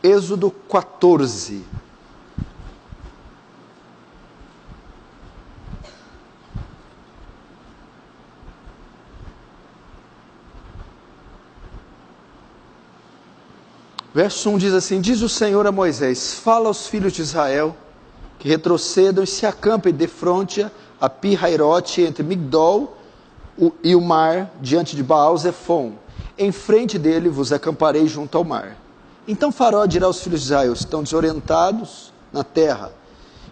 Êxodo 14. Verso 1 diz assim: diz o Senhor a Moisés: fala aos filhos de Israel que retrocedam e se acampem defronte a Pi-Hairote, entre Migdol e o mar, diante de Baal-Zefon. Em frente dele vos acamparei junto ao mar. Então Faraó dirá aos filhos de Israel: estão desorientados na terra,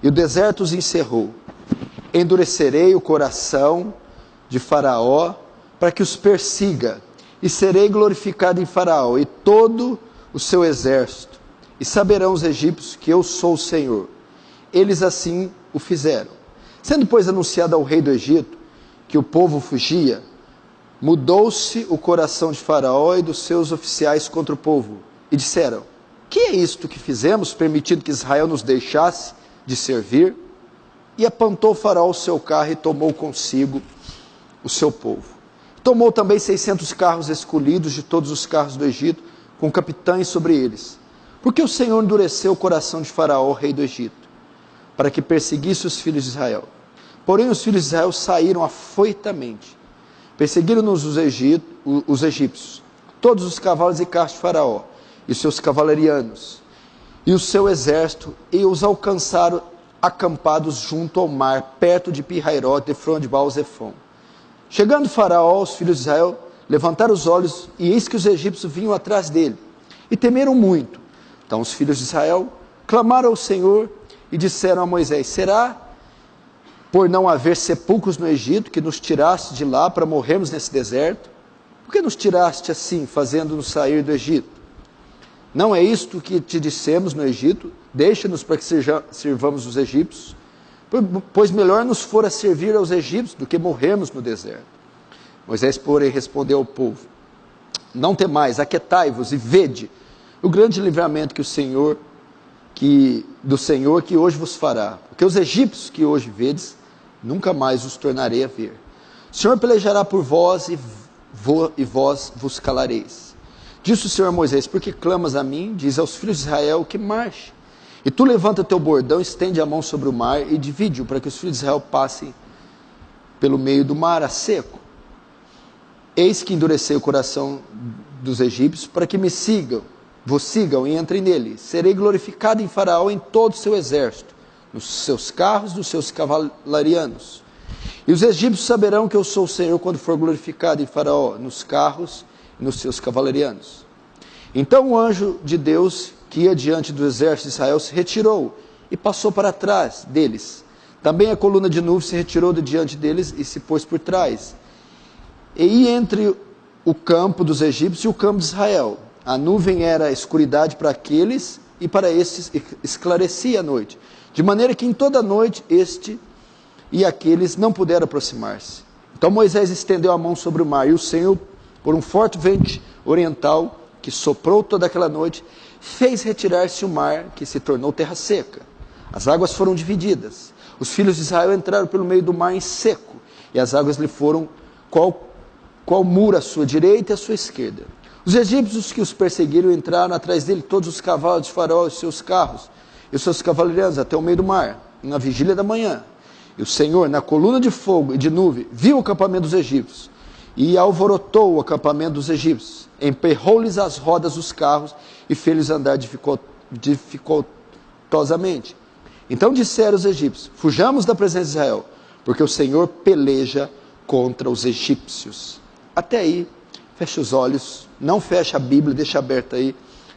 e o deserto os encerrou. Endurecerei o coração de Faraó para que os persiga, e serei glorificado em Faraó e todo o seu exército, e saberão os egípcios que eu sou o Senhor. Eles assim o fizeram. Sendo, pois, anunciado ao rei do Egito que o povo fugia, mudou-se o coração de Faraó e dos seus oficiais contra o povo, e disseram: que é isto que fizemos, permitindo que Israel nos deixasse de servir? E apontou Faraó o seu carro e tomou consigo o seu povo. Tomou também 600 carros escolhidos de todos os carros do Egito, com capitães sobre eles, porque o Senhor endureceu o coração de Faraó, rei do Egito, para que perseguisse os filhos de Israel. Porém os filhos de Israel saíram afoitamente, perseguiram-nos os egípcios, todos os cavalos e carros de Faraó, e os seus cavalarianos, e o seu exército, e os alcançaram acampados junto ao mar, perto de Pi-Hairote, defronte de Baal-Zefon. Chegando Faraó, os filhos de Israel levantaram os olhos, e eis que os egípcios vinham atrás dele, e temeram muito. Então os filhos de Israel clamaram ao Senhor, e disseram a Moisés: será por não haver sepulcros no Egito, que nos tiraste de lá para morrermos nesse deserto? Por que nos tiraste assim, fazendo-nos sair do Egito? Não é isto que te dissemos no Egito: deixa-nos para que sirvamos os egípcios? Pois melhor nos fora servir aos egípcios do que morrermos no deserto. Moisés, porém, respondeu ao povo: não temais, aquietai-vos e vede o grande livramento do Senhor que hoje vos fará. Porque os egípcios que hoje vedes, nunca mais os tornarei a ver. O Senhor pelejará por vós e vós vos calareis. Disse o Senhor a Moisés: por que clamas a mim? Diz aos filhos de Israel que marche. E tu levanta teu bordão, estende a mão sobre o mar e divide-o, para que os filhos de Israel passem pelo meio do mar a seco. Eis que endurecei o coração dos egípcios, para que vos sigam e entrem nele. Serei glorificado em Faraó, em todo o seu exército, nos seus carros, nos seus cavalarianos. E os egípcios saberão que eu sou o Senhor, quando for glorificado em Faraó, nos carros e nos seus cavalarianos. Então o anjo de Deus, que ia diante do exército de Israel, se retirou e passou para trás deles. Também a coluna de nuvem se retirou de diante deles e se pôs por trás. E ia entre o campo dos egípcios e o campo de Israel. A nuvem era a escuridade para aqueles, e para estes esclarecia a noite, de maneira que em toda a noite este e aqueles não puderam aproximar-se. Então Moisés estendeu a mão sobre o mar, e o Senhor, por um forte vento oriental, que soprou toda aquela noite, fez retirar-se o mar, que se tornou terra seca. As águas foram divididas. Os filhos de Israel entraram pelo meio do mar em seco, e as águas lhe foram qual muro à sua direita e à sua esquerda. Os egípcios que os perseguiram entraram atrás dele, todos os cavalos de Faraó, os seus carros e os seus cavalarianos, até o meio do mar, na vigília da manhã. E o Senhor, na coluna de fogo e de nuvem, viu o acampamento dos egípcios, e alvorotou o acampamento dos egípcios, emperrou-lhes as rodas dos carros, e fez-lhes andar dificultosamente. Então disseram os egípcios: fujamos da presença de Israel, porque o Senhor peleja contra os egípcios. Até aí, feche os olhos, não feche a Bíblia, deixa aberta aí,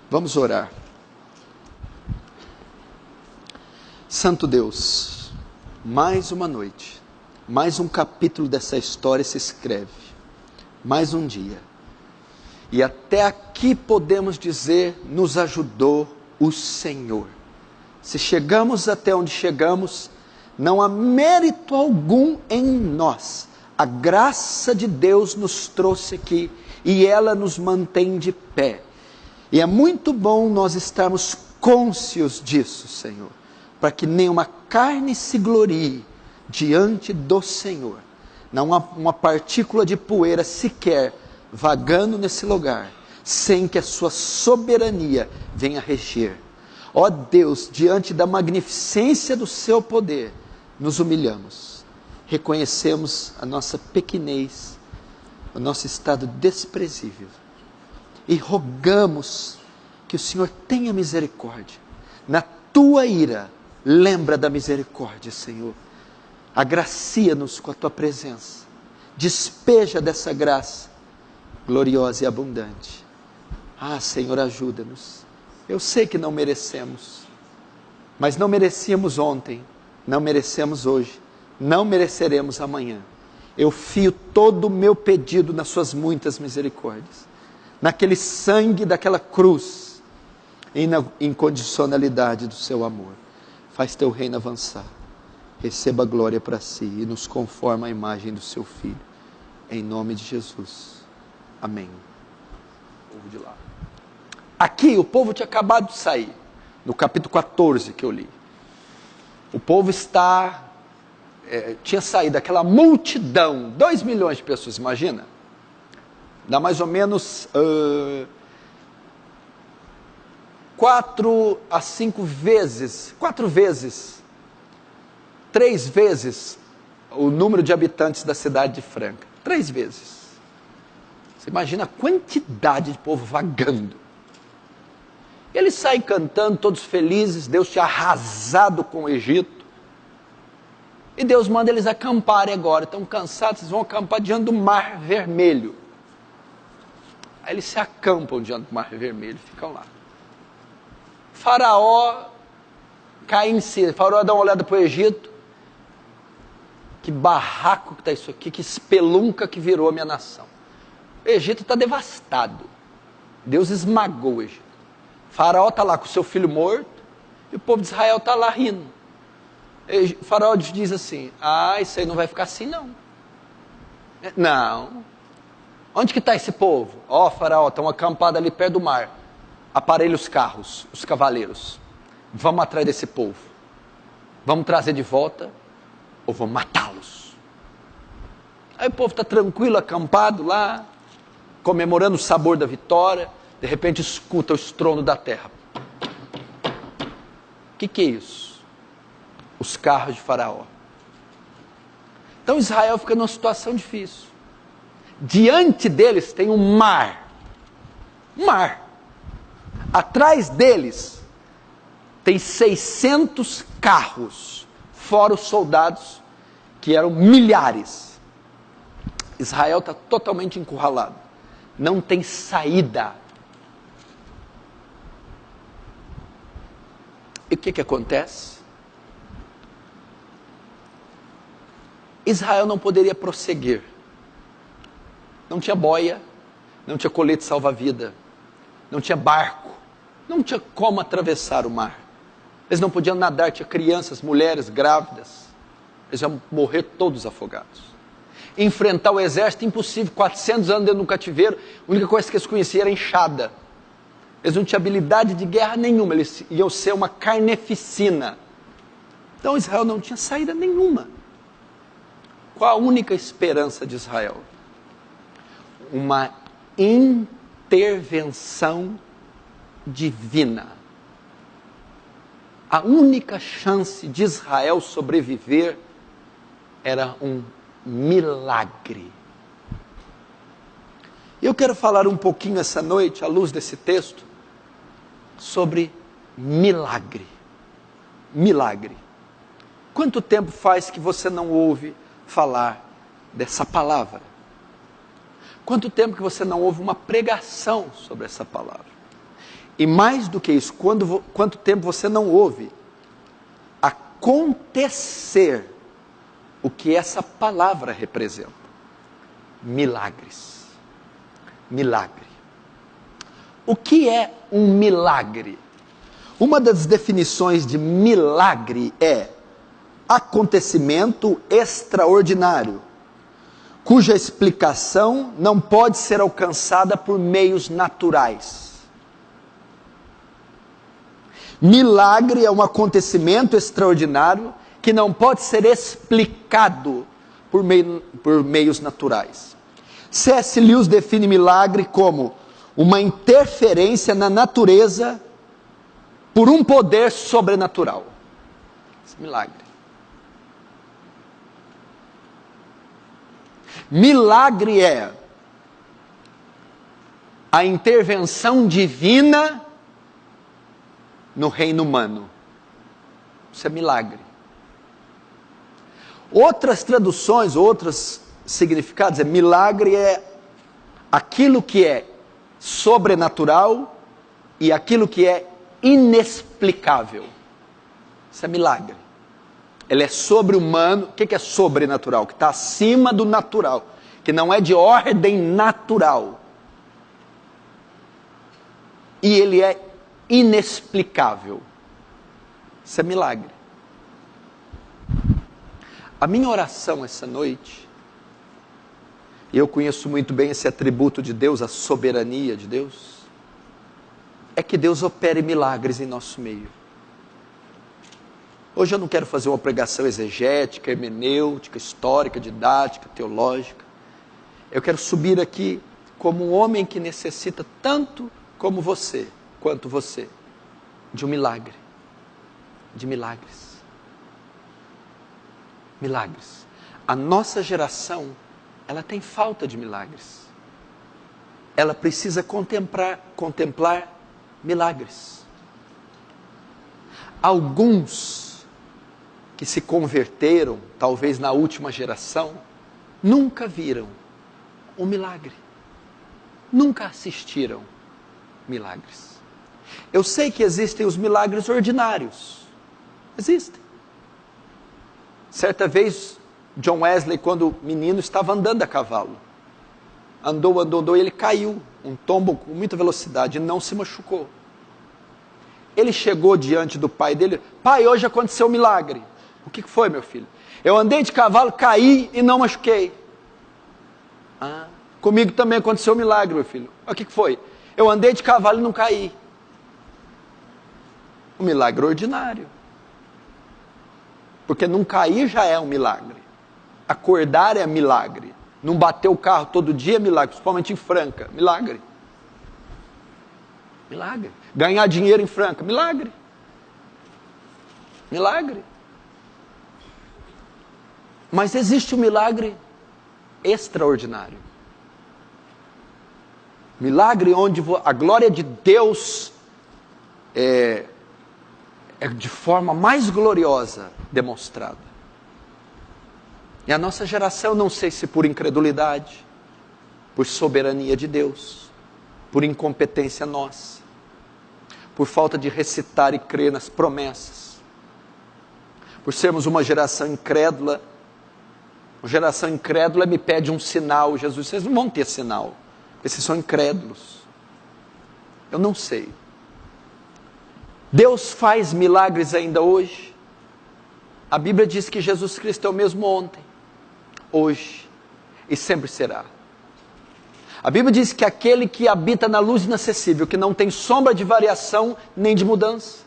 vamos orar. Santo Deus, mais uma noite, mais um capítulo dessa história se escreve, mais um dia, e até aqui podemos dizer: nos ajudou o Senhor. Se chegamos até onde chegamos, não há mérito algum em nós. A graça de Deus nos trouxe aqui, e ela nos mantém de pé. E é muito bom nós estarmos cônscios disso, Senhor, para que nenhuma carne se glorie diante do Senhor. Não há uma partícula de poeira sequer vagando nesse lugar, sem que a sua soberania venha reger. Ó Deus, diante da magnificência do seu poder, nos humilhamos, reconhecemos a nossa pequenez, o nosso estado desprezível, e rogamos que o Senhor tenha misericórdia. Na tua ira, lembra da misericórdia, Senhor. Agracia-nos com a tua presença, despeja dessa graça gloriosa e abundante. Ah, Senhor, ajuda-nos. Eu sei que não merecemos, mas não merecíamos ontem, não merecemos hoje, não mereceremos amanhã. Eu fio todo o meu pedido nas suas muitas misericórdias, naquele sangue daquela cruz, e na incondicionalidade do seu amor. Faz teu reino avançar, receba a glória para si e nos conforma à imagem do seu Filho, em nome de Jesus, amém. Povo de lá. Aqui o povo tinha acabado de sair, no capítulo 14 que eu li. O povo tinha saído, aquela multidão, 2 milhões de pessoas, imagina? Dá mais ou menos 4 a 5 vezes, 3 vezes o número de habitantes da cidade de Franca. 3 vezes. Você imagina a quantidade de povo vagando. Eles saem cantando, todos felizes, Deus tinha arrasado com o Egito. E Deus manda eles acamparem agora, estão cansados, vocês vão acampar diante do Mar Vermelho. Aí eles se acampam diante do Mar Vermelho, ficam lá. Faraó cai em si, Faraó dá uma olhada para o Egito. Que barraco que está isso aqui, que espelunca que virou a minha nação. O Egito está devastado. Deus esmagou o Egito. Faraó está lá com seu filho morto, e o povo de Israel está lá rindo. E Faraó diz assim, isso aí não vai ficar assim não. Não. Onde que está esse povo? Faraó, estão acampados ali perto do mar. Aparelha os carros, os cavaleiros. Vamos atrás desse povo. Vamos trazer de volta, ou vamos matá-los. Aí o povo está tranquilo, acampado lá, comemorando o sabor da vitória. De repente escuta o estrondo da terra. O que é isso? Os carros de Faraó. Então Israel fica numa situação difícil. Diante deles tem um mar. Um mar. Atrás deles tem 600 carros, fora os soldados, que eram milhares. Israel está totalmente encurralado. Não tem saída. E o que acontece? Israel não poderia prosseguir. Não tinha boia, não tinha colete salva-vida, não tinha barco, não tinha como atravessar o mar. Eles não podiam nadar, tinha crianças, mulheres, grávidas. Eles iam morrer todos afogados. Enfrentar o exército, impossível, 400 anos dentro de um cativeiro, a única coisa que eles conheciam era enxada. Eles não tinham habilidade de guerra nenhuma, eles iam ser uma carneficina. Então Israel não tinha saída nenhuma. Qual a única esperança de Israel? Uma intervenção divina. A única chance de Israel sobreviver era um milagre. Eu quero falar um pouquinho essa noite, à luz desse texto, sobre milagre. Milagre. Quanto tempo faz que você não ouve falar dessa palavra? Quanto tempo que você não ouve uma pregação sobre essa palavra? E mais do que isso, quanto tempo você não ouve acontecer o que essa palavra representa? Milagres. Milagre. O que é um milagre? Uma das definições de milagre é acontecimento extraordinário, cuja explicação não pode ser alcançada por meios naturais. Milagre é um acontecimento extraordinário que não pode ser explicado por meios naturais. C.S. Lewis define milagre como uma interferência na natureza por um poder sobrenatural. Esse é milagre. Milagre é a intervenção divina no reino humano. Isso é milagre. Outras traduções, outros significados, milagre é aquilo que é sobrenatural e aquilo que é inexplicável. Isso é milagre. Ele é sobre-humano. O que é sobrenatural? Que está acima do natural. Que não é de ordem natural. E ele é inexplicável. Isso é milagre. A minha oração essa noite, e eu conheço muito bem esse atributo de Deus, a soberania de Deus, é que Deus opere milagres em nosso meio. Hoje eu não quero fazer uma pregação exegética, hermenêutica, histórica, didática, teológica. Eu quero subir aqui como um homem que necessita tanto como você, quanto você, de um milagre, de milagres. Milagres. A nossa geração, ela tem falta de milagres. Ela precisa contemplar milagres. Alguns que se converteram, talvez na última geração, nunca viram um milagre. Nunca assistiram milagres. Eu sei que existem os milagres ordinários. Existem. Certa vez, John Wesley, quando menino, estava andando a cavalo. Andou, e ele caiu. Um tombo com muita velocidade e não se machucou. Ele chegou diante do pai dele. Pai, hoje aconteceu um milagre. O que foi, meu filho? Eu andei de cavalo, caí e não machuquei. Comigo também aconteceu um milagre, meu filho. O que foi? Eu andei de cavalo e não caí. Um milagre ordinário. Porque não cair já é um milagre. Acordar é milagre. Não bater o carro todo dia é milagre, principalmente em Franca. Milagre. Milagre. Ganhar dinheiro em Franca. Milagre. Milagre. Mas existe um milagre extraordinário. Milagre onde a glória de Deus é de forma mais gloriosa demonstrada. E a nossa geração, não sei se por incredulidade, por soberania de Deus, por incompetência nossa, por falta de recitar e crer nas promessas, por sermos uma geração incrédula. Uma geração incrédula me pede um sinal. Jesus, vocês não vão ter sinal, porque vocês são incrédulos. Eu não sei. Deus faz milagres ainda hoje. A Bíblia diz que Jesus Cristo é o mesmo ontem, hoje e sempre será. A Bíblia diz que aquele que habita na luz inacessível, que não tem sombra de variação nem de mudança.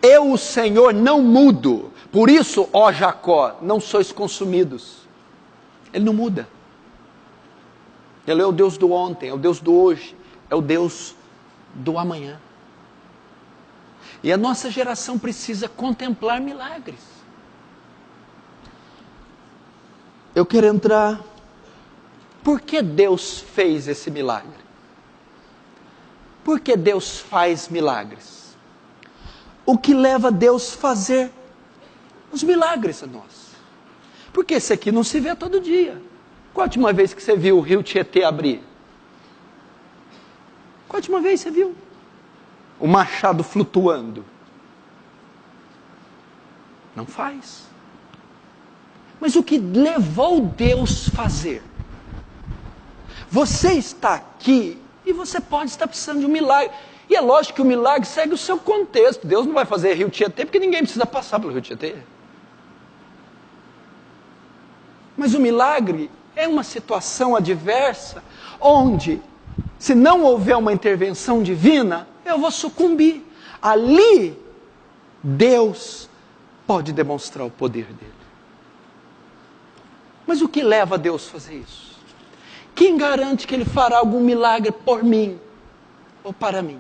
Eu, o Senhor, não mudo. Por isso, ó Jacó, não sois consumidos. Ele não muda. Ele é o Deus do ontem, é o Deus do hoje, é o Deus do amanhã. E a nossa geração precisa contemplar milagres. Eu quero entrar. Por que Deus fez esse milagre? Por que Deus faz milagres? O que leva Deus a fazer os milagres a nós? Porque esse aqui não se vê todo dia. Qual a última vez que você viu o rio Tietê abrir? Qual a última vez que você viu? O machado flutuando? Não faz. Mas o que levou Deus a fazer? Você está aqui e você pode estar precisando de um milagre. E é lógico que o milagre segue o seu contexto. Deus não vai fazer rio Tietê porque ninguém precisa passar pelo rio Tietê. Mas o milagre é uma situação adversa, onde, se não houver uma intervenção divina, eu vou sucumbir. Ali, Deus pode demonstrar o poder dele. Mas o que leva a Deus a fazer isso? Quem garante que Ele fará algum milagre por mim ou para mim?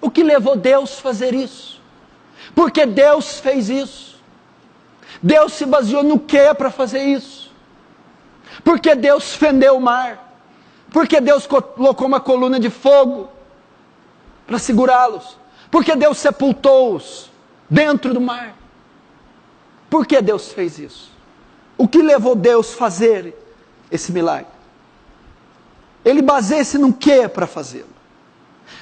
O que levou Deus a fazer isso? Porque Deus fez isso. Deus se baseou no que para fazer isso? Porque Deus fendeu o mar? Porque Deus colocou uma coluna de fogo para segurá-los? Porque Deus sepultou-os dentro do mar? Por que Deus fez isso? O que levou Deus a fazer esse milagre? Ele baseia-se no que para fazê-lo?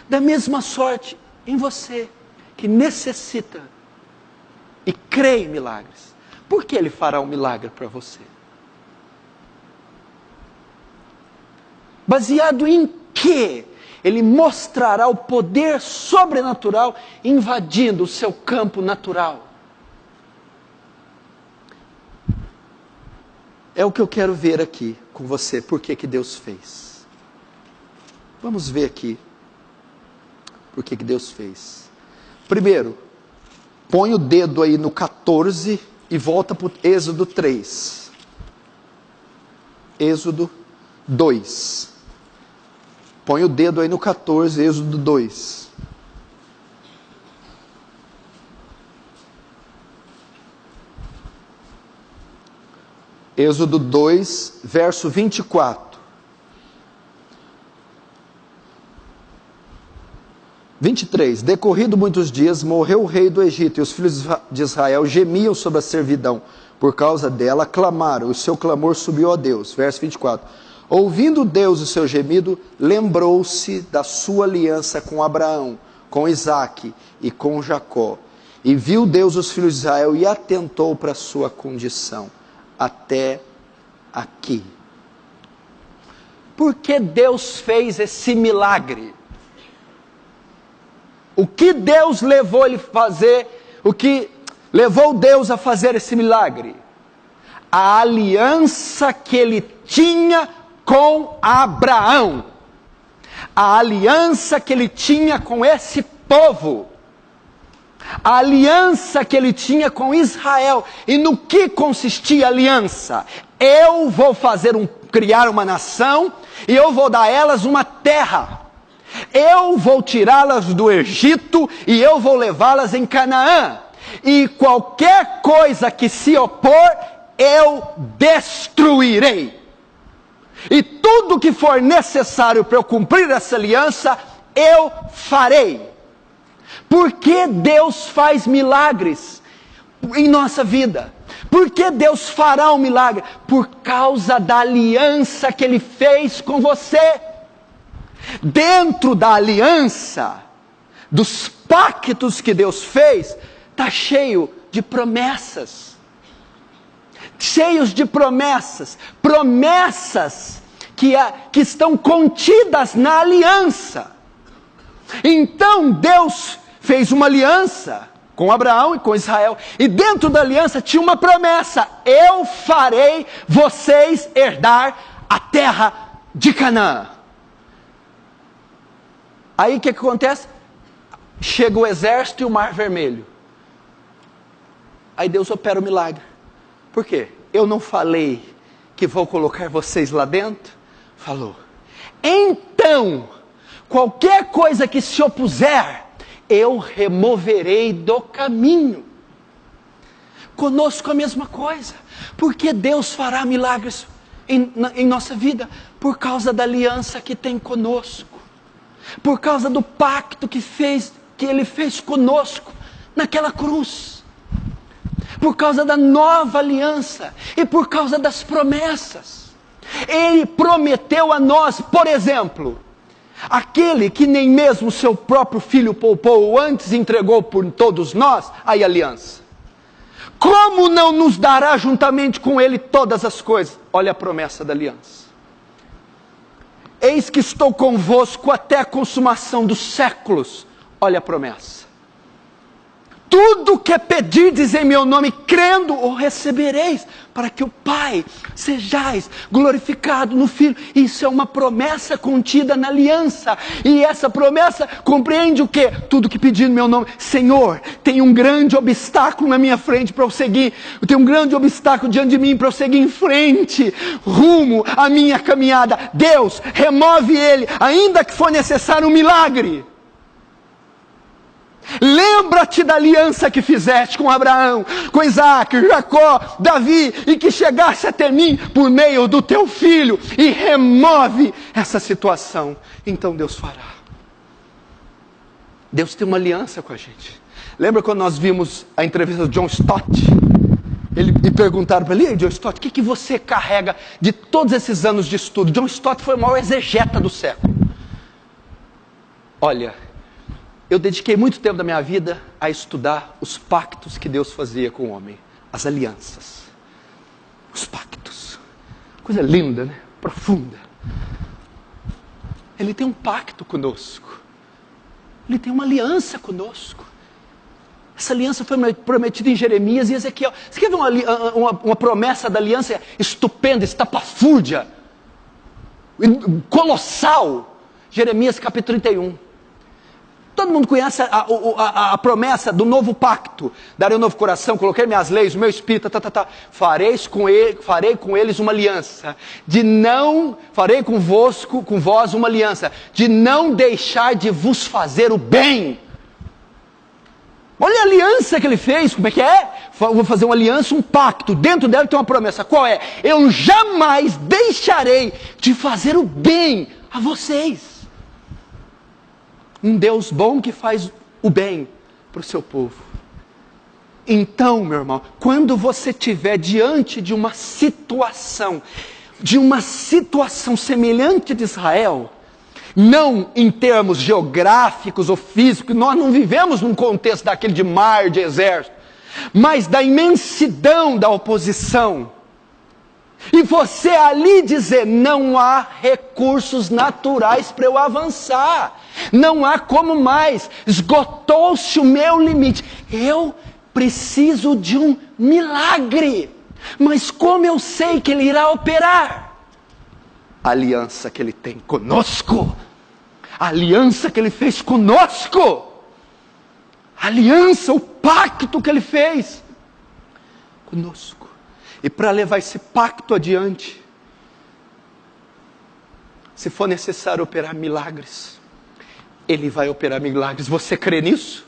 Da mesma sorte em você, que necessita e crê em milagres. Por que Ele fará um milagre para você? Baseado em que Ele mostrará o poder sobrenatural invadindo o seu campo natural? É o que eu quero ver aqui com você, por que Deus fez. Vamos ver aqui por que Deus fez. Primeiro, põe o dedo aí no 14 e volta para o Êxodo 3. Êxodo 2. Põe o dedo aí no 14, Êxodo 2. Êxodo 2, verso 24. 23. Decorrido muitos dias, morreu o rei do Egito, e os filhos de Israel gemiam sobre a servidão. Por causa dela, clamaram, o seu clamor subiu a Deus. Verso 24. Ouvindo Deus o seu gemido, lembrou-se da sua aliança com Abraão, com Isaque e com Jacó. E viu Deus os filhos de Israel e atentou para a sua condição. Até aqui. Por que Deus fez esse milagre? O que Deus levou ele a fazer? O que levou Deus a fazer esse milagre? A aliança que ele tinha com Abraão. A aliança que ele tinha com esse povo. A aliança que ele tinha com Israel. E no que consistia a aliança? Eu vou criar uma nação e eu vou dar a elas uma terra. Eu vou tirá-las do Egito e eu vou levá-las em Canaã. E qualquer coisa que se opor, eu destruirei. E tudo que for necessário para eu cumprir essa aliança, eu farei. Por que Deus faz milagres em nossa vida? Por que Deus fará um milagre? Por causa da aliança que Ele fez com você. Dentro da aliança, dos pactos que Deus fez, está cheio de promessas. Cheios de promessas. Promessas que estão contidas na aliança. Então Deus fez uma aliança com Abraão e com Israel. E dentro da aliança tinha uma promessa. Eu farei vocês herdar a terra de Canaã. Aí o que acontece? Chega o exército e o mar vermelho. Aí Deus opera o milagre. Por quê? Eu não falei que vou colocar vocês lá dentro? Falou. Então, qualquer coisa que se opuser, eu removerei do caminho. Conosco a mesma coisa. Porque Deus fará milagres em nossa vida? Por causa da aliança que tem conosco. Por causa do pacto que Ele fez conosco naquela cruz. Por causa da nova aliança. E por causa das promessas. Ele prometeu a nós, por exemplo, aquele que nem mesmo seu próprio filho poupou, antes entregou por todos nós, a aliança. Como não nos dará juntamente com Ele todas as coisas? Olha a promessa da aliança. Eis que estou convosco até a consumação dos séculos. Olha a promessa. tudo que pedirdes em meu nome, crendo, o recebereis, para que o Pai sejais glorificado no Filho. Isso é uma promessa contida na aliança, e essa promessa compreende o quê? Tudo que pedir no meu nome. Senhor, tem um grande obstáculo na minha frente para eu seguir, tem um grande obstáculo diante de mim para eu seguir em frente, rumo à minha caminhada. Deus, remove ele, ainda que for necessário um milagre. Lembra-te da aliança que fizeste com Abraão, com Isaac, Jacó, Davi, e que chegasse até mim por meio do teu filho, e remove essa situação. Então Deus fará. Deus tem uma aliança com a gente. Lembra quando nós vimos a entrevista do John Stott? E perguntaram para ele: John Stott, o que você carrega de todos esses anos de estudo? John Stott foi o maior exegeta do século. Olha, eu dediquei muito tempo da minha vida a estudar os pactos que Deus fazia com o homem. As alianças. Os pactos. Coisa linda, né? Profunda. Ele tem um pacto conosco. Ele tem uma aliança conosco. Essa aliança foi prometida em Jeremias e Ezequiel. Você quer ver uma promessa da aliança estupenda, estapafúrdia, colossal? Jeremias capítulo 31. Todo mundo conhece a promessa do novo pacto. Darei um novo coração, coloquei minhas leis, o meu espírito, farei com eles uma aliança. Farei com vós uma aliança, de não deixar de vos fazer o bem. Olha a aliança que ele fez, como é que é? Vou fazer uma aliança, um pacto, dentro dela tem uma promessa. Qual é? Eu jamais deixarei de fazer o bem a vocês. Um Deus bom que faz o bem para o seu povo. Então, meu irmão, quando você estiver diante de uma situação semelhante de Israel, não em termos geográficos ou físicos, nós não vivemos num contexto daquele de mar, de exército, mas da imensidão da oposição, e você ali dizer: não há recursos naturais para eu avançar, não há como mais, esgotou-se o meu limite, eu preciso de um milagre, mas como eu sei que ele irá operar? A aliança que ele tem conosco, a aliança que ele fez conosco, a aliança, o pacto que ele fez conosco. E para levar esse pacto adiante, se for necessário operar milagres, ele vai operar milagres. Você crê nisso?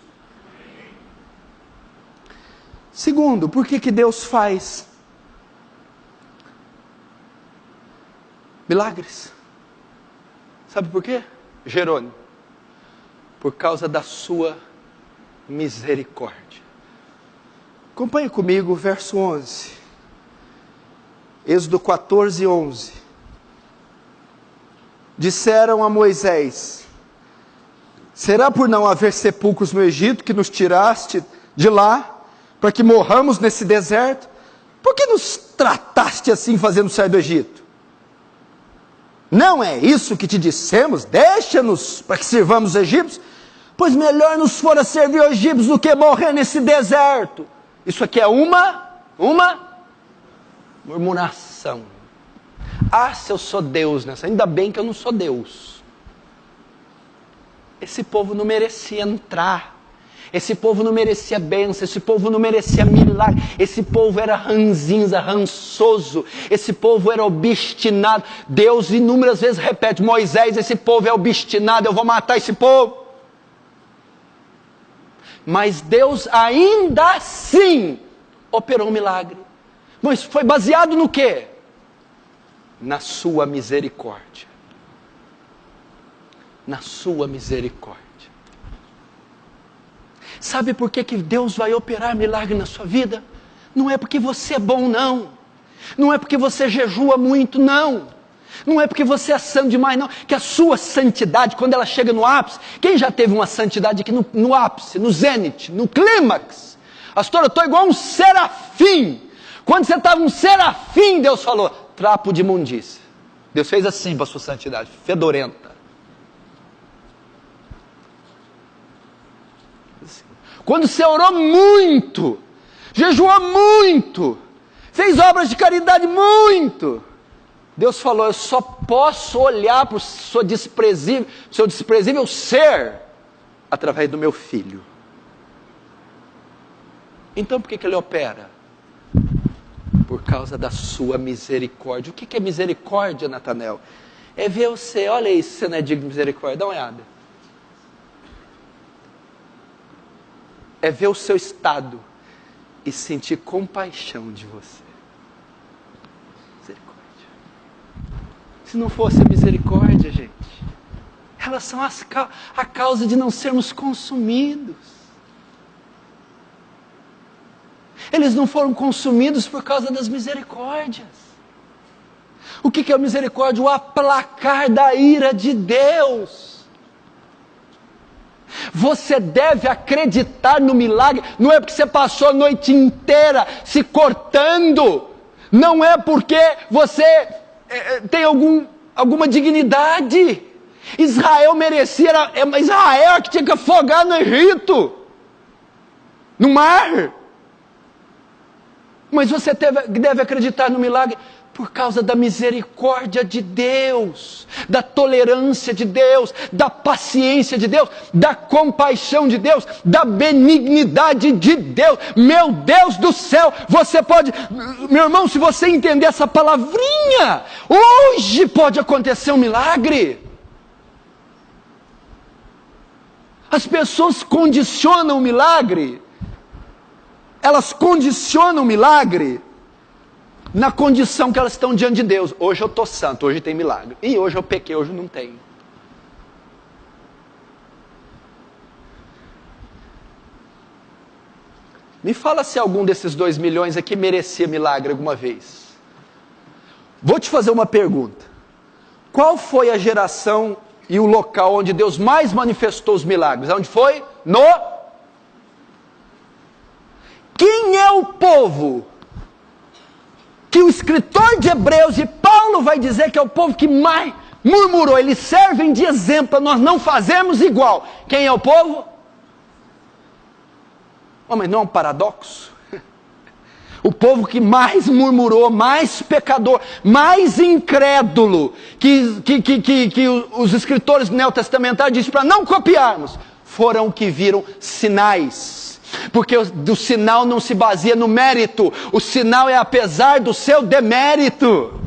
Segundo, por que Deus faz milagres? Sabe por quê, Jerônimo? Por causa da sua misericórdia. Acompanhe comigo o verso 11. Êxodo 14, 11. Disseram a Moisés: será por não haver sepulcros no Egito que nos tiraste de lá, para que morramos nesse deserto? Por que nos trataste assim, fazendo sair do Egito? Não é isso que te dissemos? Deixa-nos para que sirvamos os egípcios, pois melhor nos fora servir os egípcios do que morrer nesse deserto. Isso aqui é uma murmuração. Ah, se eu sou Deus nessa, ainda bem que eu não sou Deus. Esse povo não merecia entrar, esse povo não merecia bênção, esse povo não merecia milagre, esse povo era ranzinza, rançoso, esse povo era obstinado. Deus inúmeras vezes repete: Moisés, esse povo é obstinado, eu vou matar esse povo. Mas Deus ainda assim operou um milagre. Mas foi baseado no quê? Na sua misericórdia. Na sua misericórdia. Sabe por que Deus vai operar milagre na sua vida? Não é porque você é bom, não. Não é porque você jejua muito, não. Não é porque você é santo demais, não. Que a sua santidade, quando ela chega no ápice... Quem já teve uma santidade aqui no ápice, no zênite, no clímax? Pastor, eu estou igual um serafim. Quando você estava um serafim, Deus falou: trapo de imundícia. Deus fez assim para a sua santidade, fedorenta. quando você orou muito, jejuou muito, fez obras de caridade muito, Deus falou: eu só posso olhar para o seu desprezível ser através do meu filho. Então por que ele opera? Por causa da sua misericórdia. O que é misericórdia, Natanael? É ver você, olha aí, se você não é digno de misericórdia, dá uma olhada. É ver o seu estado e sentir compaixão de você. Misericórdia. Se não fosse a misericórdia, gente, elas são a causa de não sermos consumidos. Eles não foram consumidos por causa das misericórdias. O que é a misericórdia? O aplacar da ira de Deus. Você deve acreditar no milagre. Não é porque você passou a noite inteira se cortando. Não é porque você tem alguma dignidade. Israel merecia, Israel que tinha que afogar no Egito, no mar. Mas você deve acreditar no milagre por causa da misericórdia de Deus, da tolerância de Deus, da paciência de Deus, da compaixão de Deus, da benignidade de Deus. Meu Deus do céu, você pode, meu irmão, se você entender essa palavrinha, hoje pode acontecer um milagre. As pessoas condicionam o milagre. Elas condicionam o milagre na condição que elas estão diante de Deus. Hoje eu estou santo, hoje tem milagre. E hoje eu pequei, hoje não tem. Me fala se algum desses 2 milhões aqui merecia milagre alguma vez. Vou te fazer uma pergunta. Qual foi a geração e o local onde Deus mais manifestou os milagres? Onde foi? Quem é o povo que o escritor de Hebreus e Paulo vai dizer que é o povo que mais murmurou? Eles servem de exemplo, nós não fazemos igual. Quem é o povo? Oh, mas não é um paradoxo? O povo que mais murmurou, mais pecador, mais incrédulo, que os escritores neotestamentários dizem para não copiarmos, foram os que viram sinais. Porque o sinal não se baseia no mérito, o sinal é apesar do seu demérito.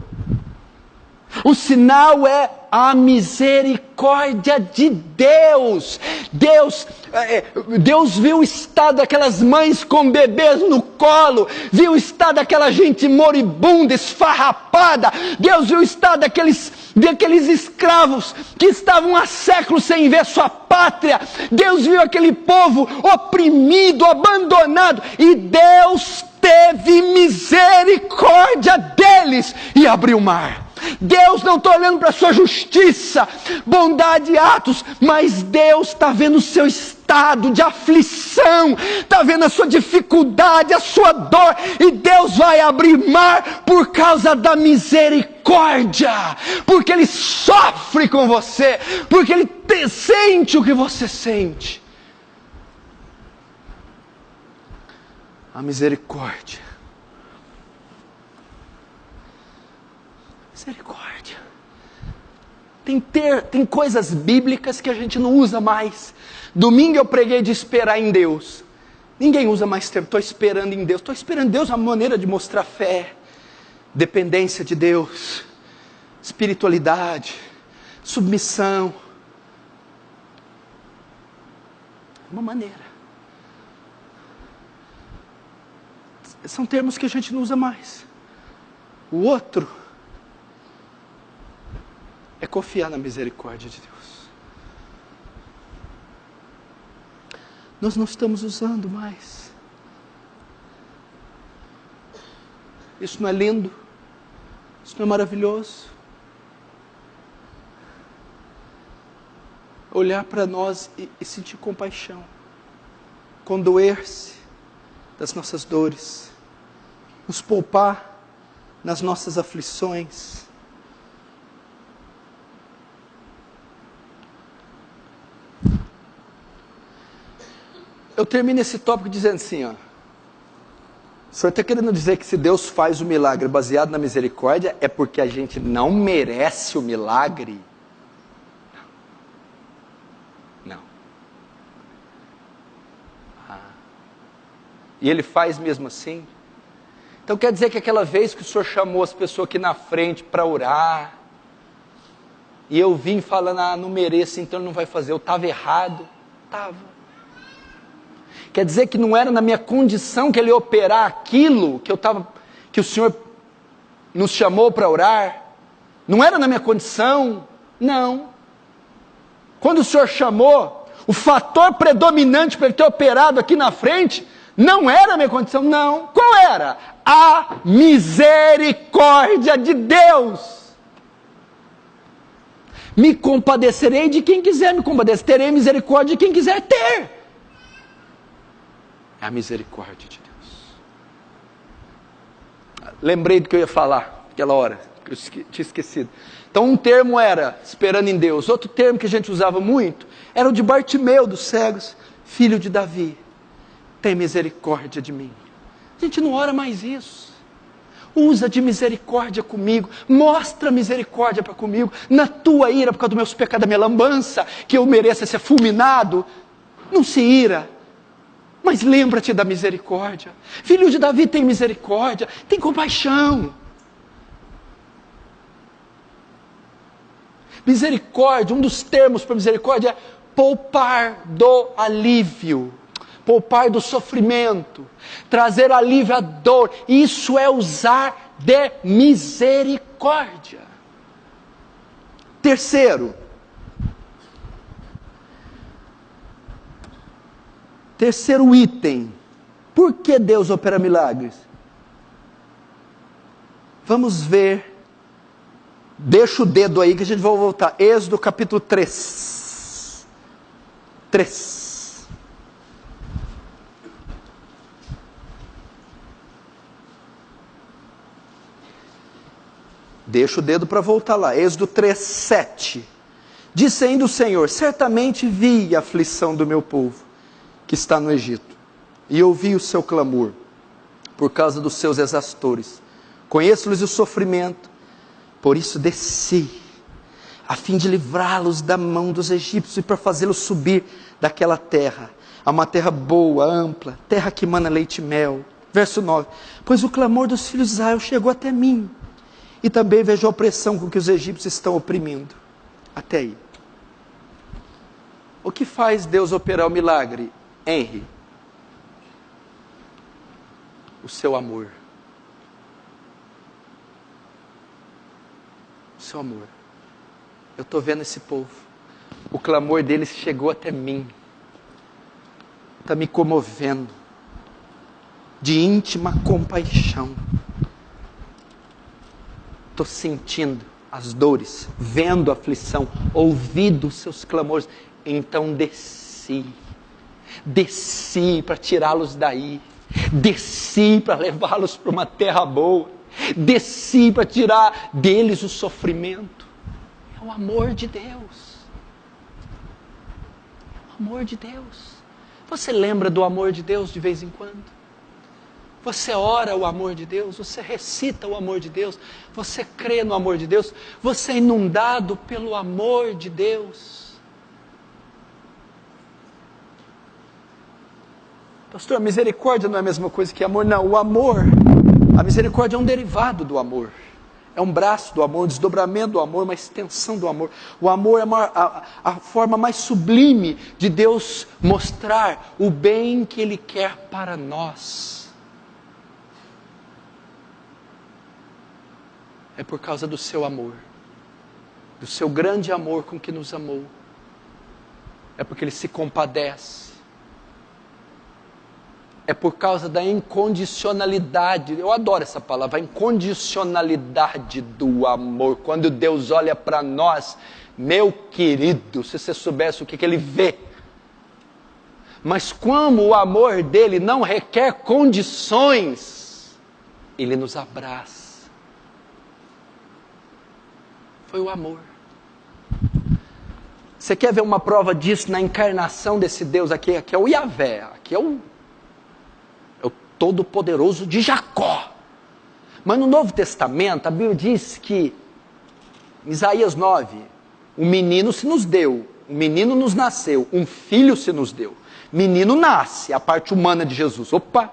O sinal é a misericórdia de Deus. Deus viu o estado daquelas mães com bebês no colo, viu o estado daquela gente moribunda, esfarrapada. Deus viu o estado daqueles escravos que estavam há séculos sem ver sua pátria. Deus viu aquele povo oprimido, abandonado, e Deus teve misericórdia deles e abriu o mar. Deus não está olhando para a sua justiça, bondade e atos, mas Deus está vendo o seu estado de aflição, está vendo a sua dificuldade, a sua dor, e Deus vai abrir mar por causa da misericórdia, porque Ele sofre com você, porque Ele sente o que você sente. A misericórdia. Misericórdia. Tem coisas bíblicas que a gente não usa mais. Domingo eu preguei de esperar em Deus. Ninguém usa mais tempo. Estou esperando em Deus. Estou esperando em Deus uma maneira de mostrar fé, dependência de Deus, espiritualidade, submissão. Uma maneira. São termos que a gente não usa mais. O outro é confiar na misericórdia de Deus. Nós não estamos usando mais. Isso não é lindo? Isso não é maravilhoso? Olhar para nós e sentir compaixão. Condoer-se das nossas dores. Nos poupar nas nossas aflições. Eu termino esse tópico dizendo assim, ó. O senhor está querendo dizer que se Deus faz o milagre baseado na misericórdia, é porque a gente não merece o milagre? Não. E Ele faz mesmo assim? Então quer dizer que aquela vez que o senhor chamou as pessoas aqui na frente para orar, e eu vim falando, não mereço, então Ele não vai fazer, eu estava errado? Estava. Quer dizer que não era na minha condição que Ele ia operar aquilo que o Senhor nos chamou para orar? Não era na minha condição? Não. Quando o Senhor chamou, o fator predominante para Ele ter operado aqui na frente, não era a minha condição, não. Qual era? A misericórdia de Deus. Me compadecerei de quem quiser me compadecer, terei misericórdia de quem quiser ter. É a misericórdia de Deus. Lembrei do que eu ia falar naquela hora, que eu tinha esquecido. Então um termo era esperando em Deus. Outro termo que a gente usava muito era o de Bartimeu, dos cegos. Filho de Davi, tem misericórdia de mim. A gente não ora mais isso. Usa de misericórdia comigo. Mostra misericórdia para comigo. Na tua ira, por causa dos meus pecados, da minha lambança, que eu mereça ser fulminado. Não se ira. Mas lembra-te da misericórdia. Filho de Davi, tem misericórdia, tem compaixão. Misericórdia, um dos termos para misericórdia é poupar do alívio, poupar do sofrimento, trazer alívio à dor. Isso é usar de misericórdia. Terceiro item, por que Deus opera milagres? Vamos ver, deixa o dedo aí que a gente vai voltar, Êxodo capítulo 3, deixa o dedo para voltar lá, Êxodo 3:7, disse ainda o Senhor, certamente vi a aflição do meu povo, que está no Egito, e ouvi o seu clamor, por causa dos seus exastores, conheço-lhes o sofrimento, por isso desci, a fim de livrá-los da mão dos egípcios, e para fazê-los subir daquela terra, a uma terra boa, ampla, terra que mana leite e mel. Verso 9, pois o clamor dos filhos de Israel chegou até mim, e também vejo a opressão com que os egípcios estão oprimindo, até aí. O que faz Deus operar o milagre? Henry, o seu amor. O seu amor. Eu estou vendo esse povo. O clamor deles chegou até mim. Está me comovendo. De íntima compaixão. Estou sentindo as dores, vendo a aflição, ouvindo os seus clamores. Então desci para tirá-los daí, desci para levá-los para uma terra boa, desci para tirar deles o sofrimento. É o amor de Deus. É o amor de Deus. Você lembra do amor de Deus de vez em quando? Você ora o amor de Deus, você recita o amor de Deus, você crê no amor de Deus, você é inundado pelo amor de Deus. Pastor, a misericórdia não é a mesma coisa que amor? Não, o amor, a misericórdia é um derivado do amor. É um braço do amor, um desdobramento do amor, uma extensão do amor. O amor é a forma mais sublime de Deus mostrar o bem que Ele quer para nós. É por causa do seu amor, do seu grande amor com que nos amou. É porque Ele se compadece. É por causa da incondicionalidade, eu adoro essa palavra, a incondicionalidade do amor. Quando Deus olha para nós, meu querido, se você soubesse o que Ele vê. Mas como o amor dele não requer condições, Ele nos abraça. Foi o amor. Você quer ver uma prova disso na encarnação desse Deus aqui? Aqui é o Yahvé, aqui aqui é o Todo-Poderoso de Jacó. Mas no Novo Testamento, a Bíblia diz que, em Isaías 9, um menino se nos deu, um menino nos nasceu, um filho se nos deu. Menino nasce, a parte humana de Jesus. Opa!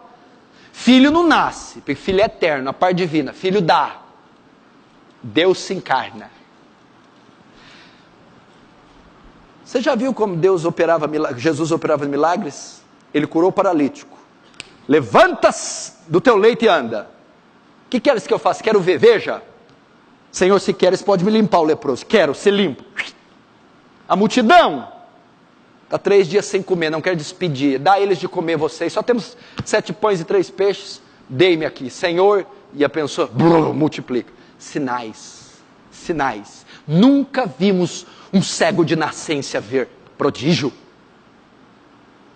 Filho não nasce, porque filho é eterno, a parte divina. Filho dá. Deus se encarna. Você já viu como Jesus operava milagres? Ele curou o paralítico. Levanta-se do teu leito e anda. O que queres que eu faça? Quero ver, veja. Senhor, se queres, pode me limpar o leproso. Quero, ser limpo. A multidão está 3 dias sem comer, não quer despedir. Dá a eles de comer vocês. Só temos 7 pães e 3 peixes. Dei-me aqui, Senhor. E a pessoa multiplica. Sinais. Sinais. Nunca vimos um cego de nascença ver prodígio.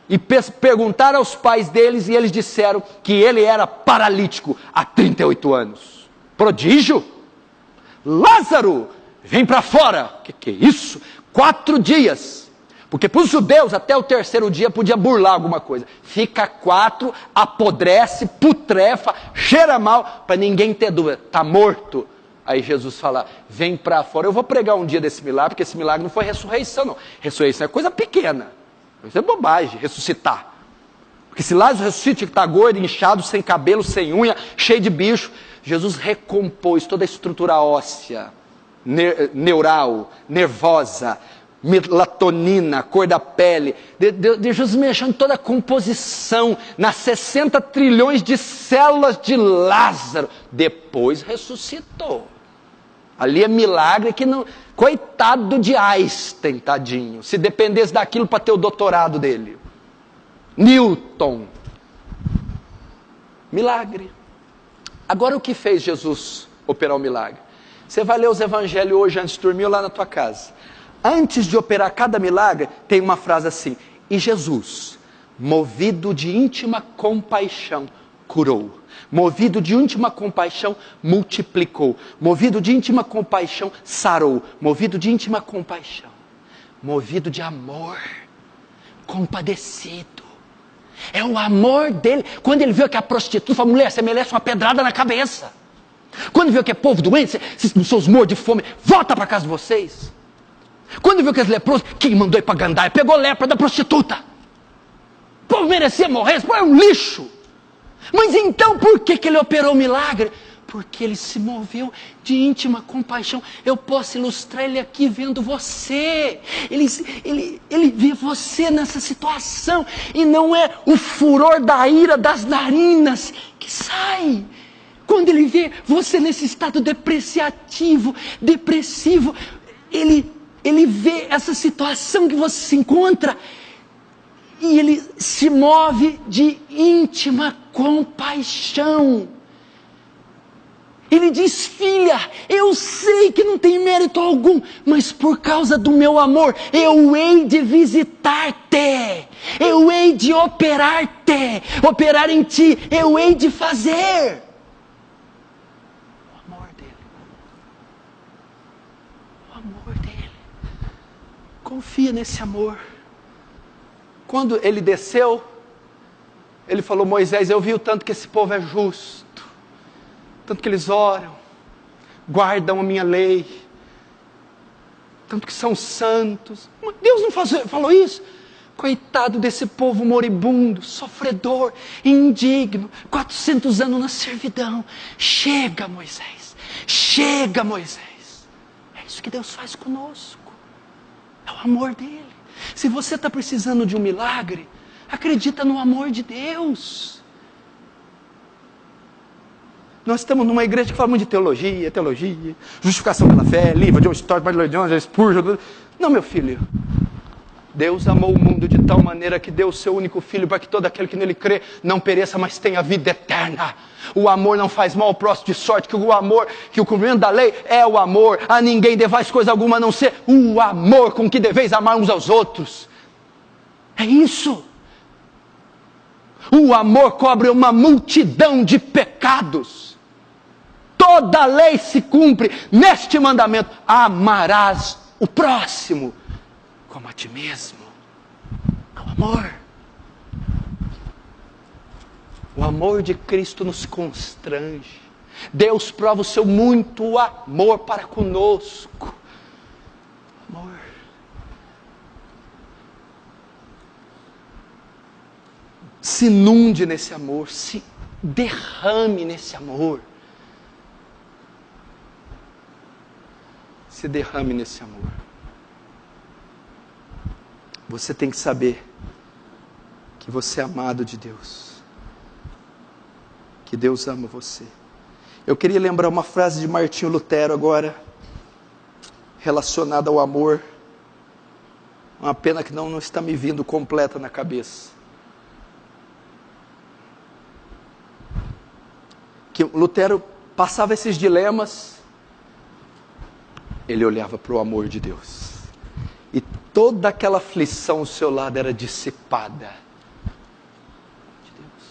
E perguntaram aos pais deles e eles disseram que ele era paralítico há 38 anos. Prodígio? Lázaro, vem para fora. Que é isso? 4 dias. Porque para os judeus até o 3º dia podia burlar alguma coisa. Fica 4, apodrece, putrefa, cheira mal, para ninguém ter dúvida. Está morto. Aí Jesus fala, vem para fora. Eu vou pregar um dia desse milagre, porque esse milagre não foi ressurreição não. Ressurreição é coisa pequena. Isso é bobagem, ressuscitar. Porque se Lázaro ressuscita, tinha que estar gordo, inchado, sem cabelo, sem unha, cheio de bicho. Jesus recompôs toda a estrutura óssea, neural, nervosa, melatonina, cor da pele. Jesus mexendo em toda a composição, nas 60 trilhões de células de Lázaro. Depois ressuscitou. Ali é milagre que não... Coitado de Einstein, tadinho. Se dependesse daquilo para ter o doutorado dele. Newton. Milagre. Agora o que fez Jesus operar o milagre? Você vai ler os evangelhos hoje antes de dormir ou lá na tua casa. Antes de operar cada milagre, tem uma frase assim. E Jesus, movido de íntima compaixão, curou. Movido de íntima compaixão, multiplicou. Movido de íntima compaixão, sarou. Movido de íntima compaixão. Movido de amor. Compadecido. É o amor dele. Quando ele viu que a prostituta falou, mulher, você merece uma pedrada na cabeça. Quando viu que é povo doente, vocês não são os mortos de fome, volta para casa de vocês. Quando viu que as leprosos, quem mandou ir para Gandaia? Pegou lepra da prostituta. O povo merecia morrer, esse povo é um lixo. Mas então por que ele operou o milagre? Porque ele se moveu de íntima compaixão. Eu posso ilustrar ele aqui vendo você. Ele vê você nessa situação. E não é o furor da ira das narinas que sai. Quando ele vê você nesse estado depressivo, ele vê essa situação que você se encontra. E ele se move de íntima compaixão. Ele diz, filha, eu sei que não tem mérito algum, mas por causa do meu amor, eu hei de visitar-te, eu hei de operar-te, operar em ti, eu hei de fazer. O amor dele. O amor dele. Confia nesse amor. Quando ele desceu, ele falou, Moisés, eu vi o tanto que esse povo é justo. Tanto que eles oram, guardam a minha lei, tanto que são santos. Deus não falou isso? Coitado desse povo moribundo, sofredor, indigno, 400 anos na servidão. Chega, Moisés, chega, Moisés. É isso que Deus faz conosco, é o amor dele. Se você está precisando de um milagre, acredita no amor de Deus. Nós estamos numa igreja que fala muito de teologia, justificação pela fé, livro de John Stott, Martin Lloyd-Jones, Spurgeon. Não, meu filho. Deus amou o mundo de tal maneira que deu o seu único filho para que todo aquele que nele crê não pereça, mas tenha vida eterna. O amor não faz mal ao próximo, de sorte que o amor, que o cumprimento da lei é o amor. A ninguém devais coisa alguma a não ser o amor com que deveis amar uns aos outros. É isso. O amor cobre uma multidão de pecados. Toda a lei se cumpre neste mandamento: amarás o próximo como a ti mesmo. É o amor. O amor de Cristo nos constrange. Deus prova o seu muito amor para conosco. Amor. Se inunde nesse amor, se derrame nesse amor. Se derrame nesse amor. Você tem que saber que você é amado de Deus. Que Deus ama você. Eu queria lembrar uma frase de Martinho Lutero agora, relacionada ao amor. Uma pena que não está me vindo completa na cabeça. Que Lutero passava esses dilemas, ele olhava para o amor de Deus. E toda aquela aflição ao seu lado era dissipada. De Deus.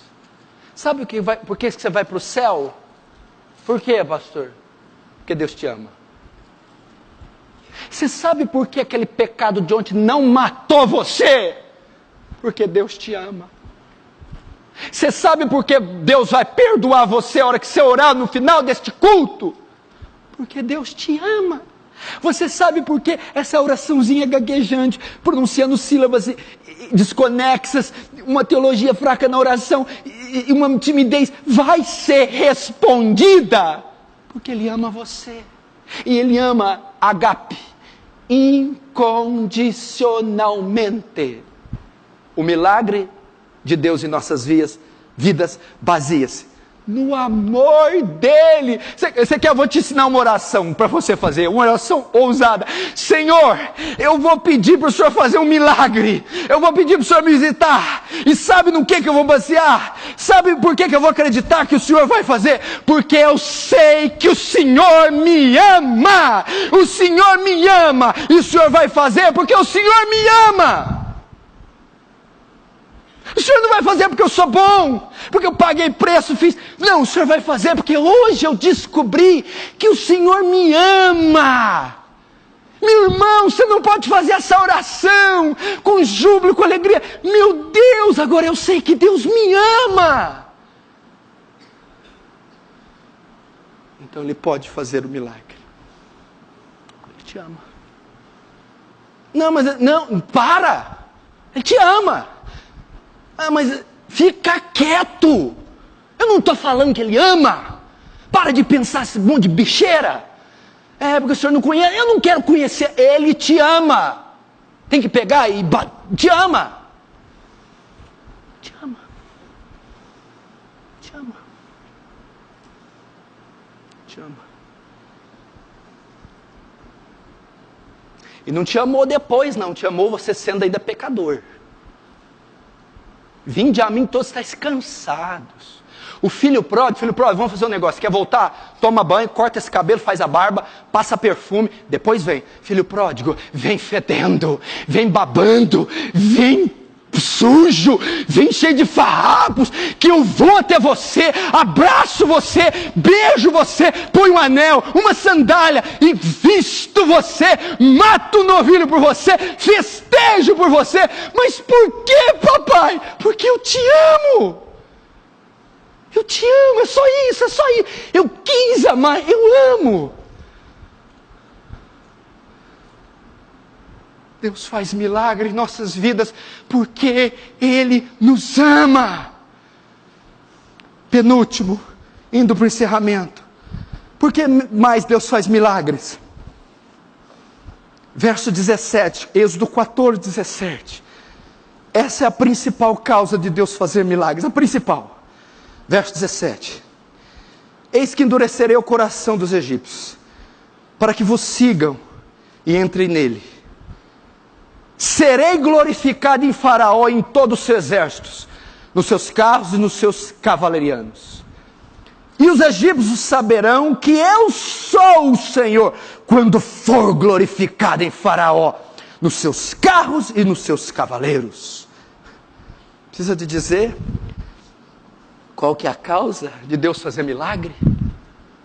Sabe por que você vai para o céu? Por quê, pastor? Porque Deus te ama. Você sabe por que aquele pecado de ontem não matou você? Porque Deus te ama. Você sabe por que Deus vai perdoar você a hora que você orar no final deste culto? Porque Deus te ama. Você sabe por que essa oraçãozinha gaguejante, pronunciando sílabas desconexas, uma teologia fraca na oração e uma timidez vai ser respondida? Porque Ele ama você. E Ele ama agape, incondicionalmente. O milagre de Deus em nossas vidas baseia-se no amor dEle. Você quer? Eu vou te ensinar uma oração para você fazer, uma oração ousada. Senhor, eu vou pedir para o Senhor fazer um milagre, eu vou pedir para o Senhor me visitar, e sabe no que eu vou basear? Sabe por que eu vou acreditar que o Senhor vai fazer? Porque eu sei que o Senhor me ama, o Senhor me ama, e o Senhor vai fazer porque o Senhor me ama. O Senhor não vai fazer porque eu sou bom, porque eu paguei preço, fiz. Não, o Senhor vai fazer porque hoje eu descobri que o Senhor me ama. Meu irmão, você não pode fazer essa oração com júbilo, com alegria. Meu Deus, agora eu sei que Deus me ama. Então Ele pode fazer o milagre. Ele te ama. Não, para. Ele te ama. Ah, mas fica quieto. Eu não estou falando que Ele ama. Para de pensar esse monte de bicheira. É porque o Senhor não conhece. Eu não quero conhecer. Ele te ama. Tem que pegar e te ama. Te ama. Te ama. Te ama. E não te amou depois, não. Te amou você sendo ainda pecador. Vinde a mim todos estáis cansados. O filho pródigo, vamos fazer um negócio, quer voltar? Toma banho, corta esse cabelo, faz a barba, passa perfume, depois vem. Filho pródigo, vem fedendo, vem babando, vem sujo, vem cheio de farrapos, que eu vou até você, abraço você, beijo você, ponho um anel, uma sandália e visto você, mato um novilho por você, festejo por você. Mas por que, papai? Porque eu te amo. Eu te amo, é só isso, é só isso. Eu quis amar, eu amo. Deus faz milagre em nossas vidas porque Ele nos ama. Penúltimo, indo para o encerramento. Por que mais Deus faz milagres? Verso 17, Êxodo 14, 17. Essa é a principal causa de Deus fazer milagres, a principal. Verso 17. Eis que endurecerei o coração dos egípcios, para que vos sigam e entrem nele. Serei glorificado em Faraó e em todos os seus exércitos, nos seus carros e nos seus cavalarianos. E os egípcios saberão que eu sou o Senhor, quando for glorificado em Faraó, nos seus carros e nos seus cavaleiros. Precisa de dizer qual que é a causa de Deus fazer milagre?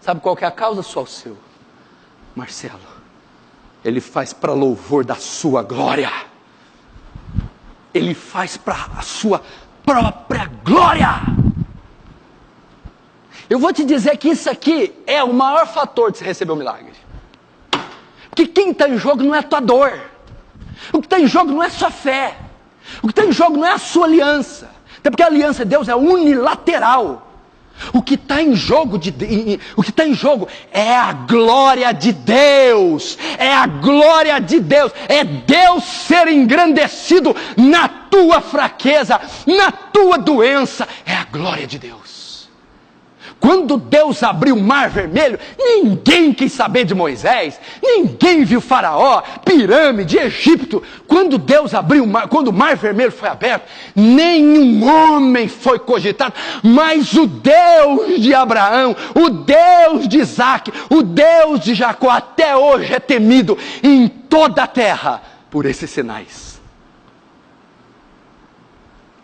Sabe qual que é a causa? Só o seu, Marcelo. Ele faz para louvor da sua glória. Ele faz para a sua própria glória. Eu vou te dizer que isso aqui é o maior fator de você receber um milagre. Porque quem está em jogo não é a tua dor. O que está em jogo não é a sua fé. O que está em jogo não é a sua aliança. Até porque a aliança de Deus é unilateral. O que está em jogo é a glória de Deus. É a glória de Deus. É Deus ser engrandecido na tua fraqueza, na tua doença. É a glória de Deus. Quando Deus abriu o mar vermelho, ninguém quis saber de Moisés, ninguém viu Faraó, pirâmide, Egito. Quando Deus abriu o mar, quando o mar vermelho foi aberto, nenhum homem foi cogitado, mas o Deus de Abraão, o Deus de Isaac, o Deus de Jacó, até hoje é temido em toda a terra por esses sinais.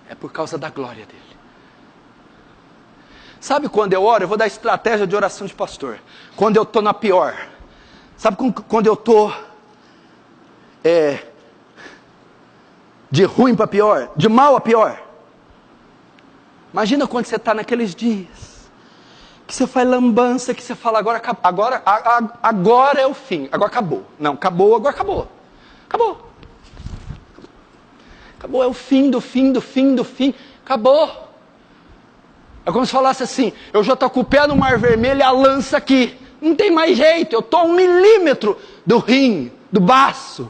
É por causa da glória dele. Sabe quando eu oro? Eu vou dar estratégia de oração de pastor. Quando eu estou na pior. Sabe quando eu estou de ruim para pior? De mal a pior? Imagina quando você está naqueles dias. Que você faz lambança, que você fala agora é o fim. Agora acabou. Não, acabou, agora acabou. Acabou. Acabou, é o fim do fim do fim do fim. Acabou. É como se falasse assim, eu já estou com o pé no mar vermelho e a lança aqui. Não tem mais jeito, eu estou a 1 milímetro do rim, do baço.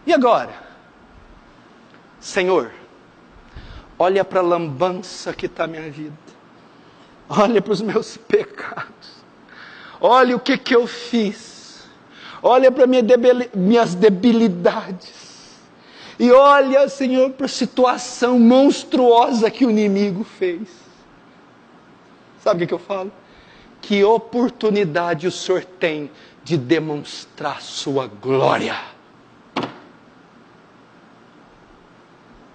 E agora? Senhor, olha para a lambança que está a minha vida. Olha para os meus pecados. Olha o que eu fiz. Olha para minhas debilidades. E olha, Senhor, para a situação monstruosa que o inimigo fez. Sabe o que eu falo? Que oportunidade o Senhor tem de demonstrar sua glória.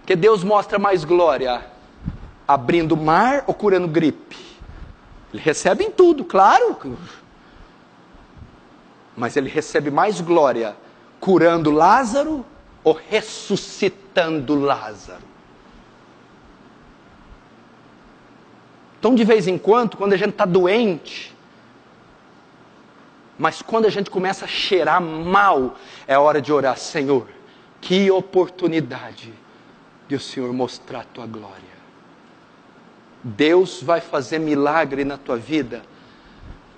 Que Deus mostra mais glória abrindo o mar ou curando gripe? Ele recebe em tudo, claro. Mas ele recebe mais glória curando Lázaro ou ressuscitando Lázaro? Então, de vez em quando a gente está doente, mas quando a gente começa a cheirar mal, é hora de orar, Senhor, que oportunidade de o Senhor mostrar a tua glória. Deus vai fazer milagre na tua vida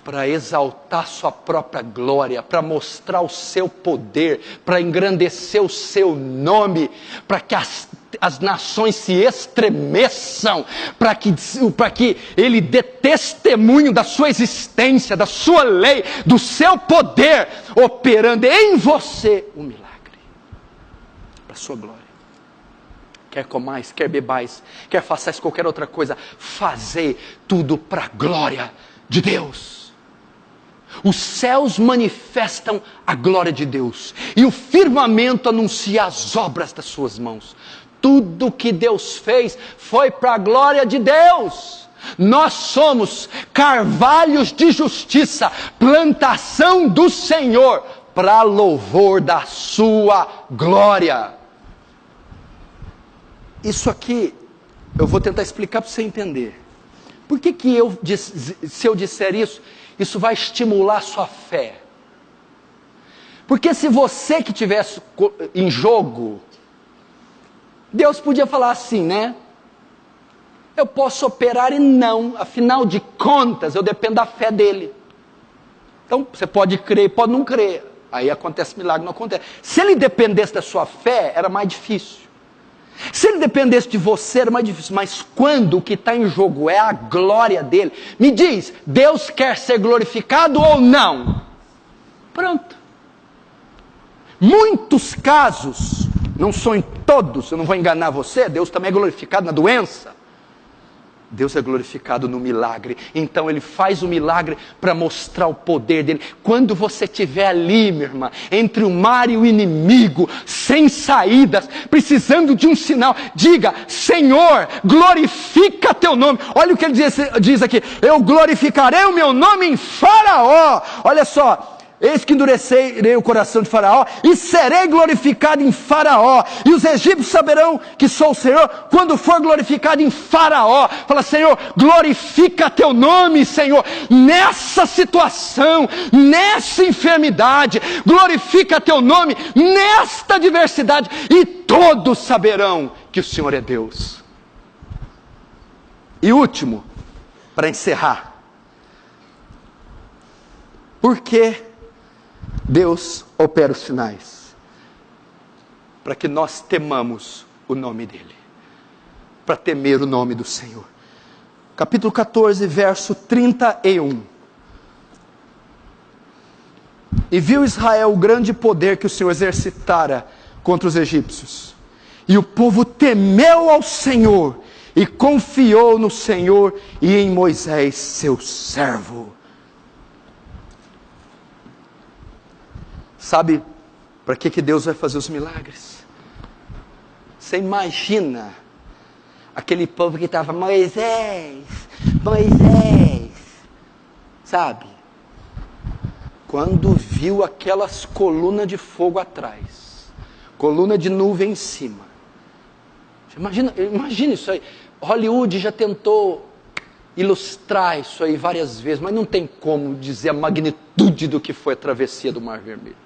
para exaltar sua própria glória, para mostrar o seu poder, para engrandecer o seu nome, para que as nações se estremeçam, para que Ele dê testemunho da sua existência, da sua lei, do seu poder, operando em você o milagre, para a sua glória. Quer comais, quer bebais, quer façais qualquer outra coisa, fazei tudo para a glória de Deus. Os céus manifestam a glória de Deus, e o firmamento anuncia as obras das suas mãos. Tudo que Deus fez foi para a glória de Deus. Nós somos carvalhos de justiça, plantação do Senhor, para louvor da sua glória. Isso aqui, eu vou tentar explicar para você entender. Por que se eu disser isso, isso vai estimular a sua fé? Porque se você que estivesse em jogo, Deus podia falar assim, né? Eu posso operar e não, afinal de contas, eu dependo da fé dele. Então, você pode crer, pode não crer. Aí acontece milagre, não acontece. Se ele dependesse da sua fé, era mais difícil. Se ele dependesse de você, era mais difícil. Mas quando o que está em jogo é a glória dele, me diz, Deus quer ser glorificado ou não? Pronto. Muitos casos, não são em todos, eu não vou enganar você, Deus também é glorificado na doença. Deus é glorificado no milagre. Então Ele faz o milagre para mostrar o poder dEle. Quando você estiver ali, minha irmã, entre o mar e o inimigo, sem saídas, precisando de um sinal, diga, Senhor, glorifica Teu nome. Olha o que Ele diz aqui, eu glorificarei o meu nome em Faraó. Olha só, eis que endurecerei o coração de Faraó, e serei glorificado em Faraó, e os egípcios saberão que sou o Senhor, quando for glorificado em Faraó. Fala: Senhor, glorifica teu nome, Senhor, nessa situação, nessa enfermidade, glorifica teu nome nesta adversidade, e todos saberão que o Senhor é Deus. E último, para encerrar, por que Deus opera os sinais? Para que nós temamos o nome dEle, para temer o nome do Senhor. Capítulo 14, verso 31. E viu Israel o grande poder que o Senhor exercitara contra os egípcios, e o povo temeu ao Senhor, e confiou no Senhor e em Moisés seu servo. Sabe para que Deus vai fazer os milagres? Você imagina aquele povo que estava: Moisés, Moisés, sabe? Quando viu aquelas colunas de fogo atrás, coluna de nuvem em cima. Imagina isso aí. Hollywood já tentou ilustrar isso aí várias vezes, mas não tem como dizer a magnitude do que foi a travessia do Mar Vermelho.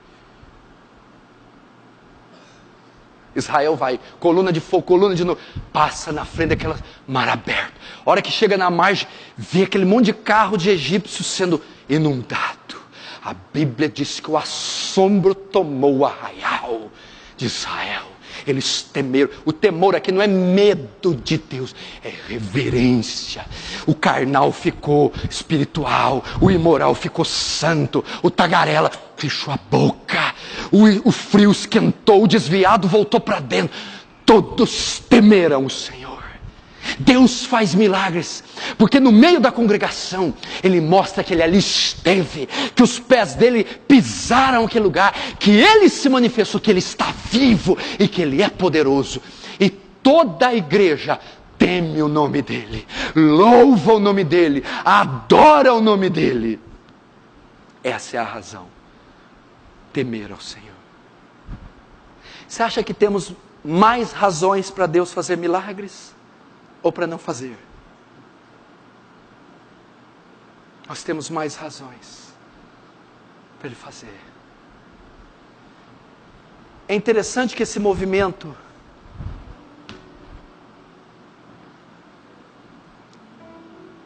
Israel vai, coluna de fogo, coluna de nuvem, passa na frente daquela mar aberto. A hora que chega na margem, vê aquele monte de carro de egípcios sendo inundado. A Bíblia diz que o assombro tomou o arraial de Israel. Eles temeram. O temor aqui não é medo de Deus, é reverência. O carnal ficou espiritual, o imoral ficou santo, o tagarela fechou a boca, o frio esquentou, o desviado voltou para dentro. Todos temeram o Senhor. Deus faz milagres, porque no meio da congregação, Ele mostra que Ele ali esteve, que os pés dEle pisaram aquele lugar, que Ele se manifestou, que Ele está vivo e que Ele é poderoso. E toda a igreja teme o nome dEle, louva o nome dEle, adora o nome dEle. Essa é a razão, temer ao Senhor. Você acha que temos mais razões para Deus fazer milagres? Ou para não fazer? Nós temos mais razões para Ele fazer. É interessante que esse movimento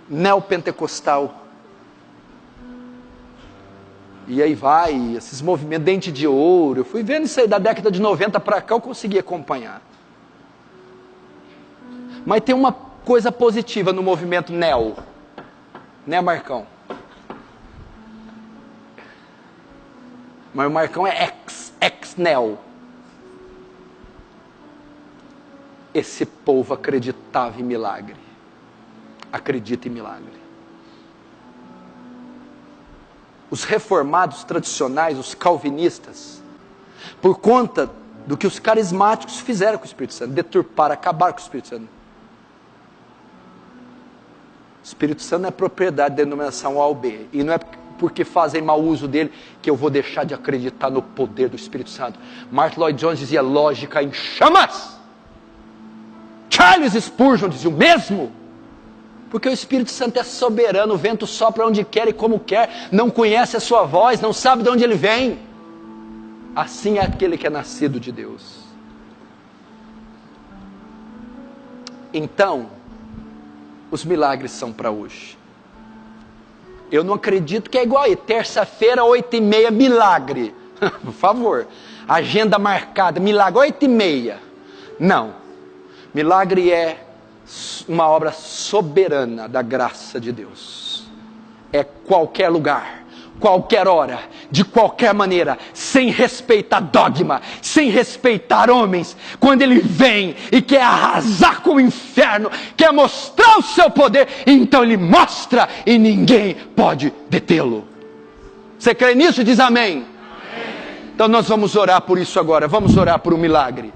neopentecostal, e aí vai, esses movimentos dente de ouro, eu fui vendo isso aí da década de 90 para cá, eu consegui acompanhar. Mas tem uma coisa positiva no movimento neo, né, Marcão? Mas o Marcão é ex-neo. Esse povo acreditava em milagre. Acredita em milagre. Os reformados tradicionais, os calvinistas, por conta do que os carismáticos fizeram com o Espírito Santo, deturparam, acabaram com o Espírito Santo. O Espírito Santo não é propriedade da denominação A ou B. E não é porque fazem mau uso dele que eu vou deixar de acreditar no poder do Espírito Santo. Martin Lloyd Jones dizia: lógica em chamas. Charles Spurgeon dizia o mesmo. Porque o Espírito Santo é soberano, o vento sopra onde quer e como quer, não conhece a sua voz, não sabe de onde ele vem. Assim é aquele que é nascido de Deus. Então, os milagres são para hoje. Eu não acredito que é igual aí, terça-feira, 8h30, milagre. Por favor, agenda marcada, milagre, 8h30. Não, milagre é uma obra soberana da graça de Deus. É qualquer lugar, qualquer hora, de qualquer maneira, sem respeitar dogma, sem respeitar homens. Quando Ele vem e quer arrasar com o inferno, quer mostrar o seu poder, então Ele mostra e ninguém pode detê-lo. Você crê nisso? Diz amém. Então nós vamos orar por isso agora. Vamos orar por um milagre.